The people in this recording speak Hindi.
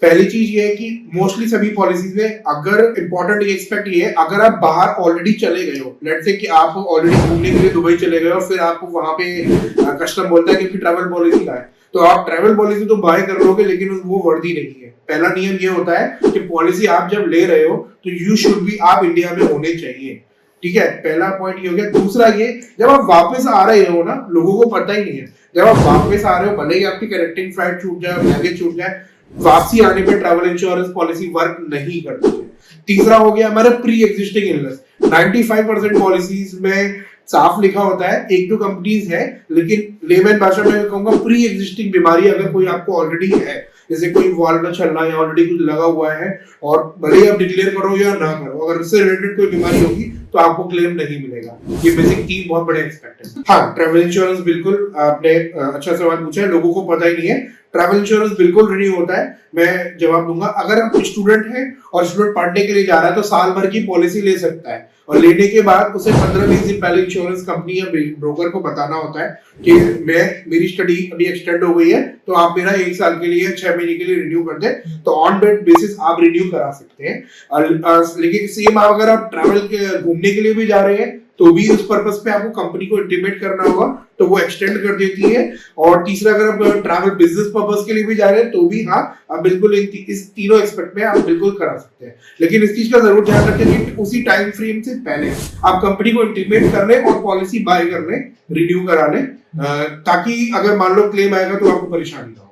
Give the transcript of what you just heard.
पहली चीज ये है कि मोस्टली सभी पॉलिसीज में अगर इंपॉर्टेंट ये एक्सपेक्ट ये है, अगर आप बाहर ऑलरेडी चले गए हो, लेट्स से कि आप ऑलरेडी घूमने के लिए दुबई चले गए हो, फिर आपको वहां पे कस्टम बोलता है कि ट्रैवल पॉलिसी का है, तो आप ट्रैवल पॉलिसी तो बाय कर लोगे, लेकिन वो वर्दी नहीं है। पहला नियम ये होता है कि पॉलिसी आप जब ले रहे हो तो यू शुड बी आप इंडिया में होने चाहिए। ठीक है, पहला पॉइंट ये हो गया। दूसरा ये, जब आप वापस आ रहे हो ना, लोगों को पता ही नहीं है, जब आप वापस आ रहे हो, भले ही आपकी कनेक्टिंग फ्लाइट छूट जाए, बैगेज छूट जाए, वापसी आने पे ट्रैवल इंश्योरेंस पॉलिसी वर्क नहीं करती है। तीसरा हो गया हमारा प्री एग्जिस्टिंग इलनेस। 95% पॉलिसीज में साफ लिखा होता है, एक दो कंपनीज है, लेकिन लेमन भाषा में कहूंगा प्री एग्जिस्टिंग बीमारी अगर कोई आपको ऑलरेडी है, जैसे कोई वाल्व में चल रहा है, ऑलरेडी कुछ लगा हुआ है, और भले ही आप डिक्लेयर करो या ना करो, अगर उससे रिलेटेड कोई बीमारी होगी तो आपको क्लेम नहीं मिलेगा। ये बेसिक 3 बहुत बड़े एक्सपेक्ट है। हाँ, ट्रैवल इंश्योरेंस बिल्कुल, आपने अच्छा सवाल पूछा है, लोगों को पता ही नहीं है। ट्रैवल इंश्योरेंस बिल्कुल रिन्यू होता है, मैं जवाब दूंगा। अगर आप स्टूडेंट है और स्टूडेंट पढ़ने के लिए जा रहा है तो साल भर की पॉलिसी ले सकता है, और लेने के बाद उसे 15-20 दिन पहले इंश्योरेंस कंपनी या ब्रोकर को बताना होता है कि मेरी स्टडी अभी एक्सटेंड हो गई है, तो आप मेरा 1 साल के लिए 6 महीने के लिए रिन्यू कर दें, तो ऑन बेड बेसिस आप रिन्यू करा सकते हैं। लेकिन सेम अगर आप ट्रैवल के घूमने के लिए भी जा रहे हैं तो भी उस पर्पस पे आपको कंपनी को इंटीमेट करना होगा, तो वो एक्सटेंड कर देती है। और तीसरा, अगर आप ट्रैवल बिजनेस पर्पस के लिए भी जा रहे हैं तो भी हाँ, आप बिल्कुल इस तीनों एक्सपेक्ट में आप बिल्कुल करा सकते हैं। लेकिन इस चीज का जरूर ध्यान रखें कि उसी टाइम फ्रेम से पहले आप कंपनी को इंटीमेट कर लें और पॉलिसी बाय कर लें, रिन्यू करा लें, ताकि अगर मान लो क्लेम आएगा तो आपको परेशानी ना हो।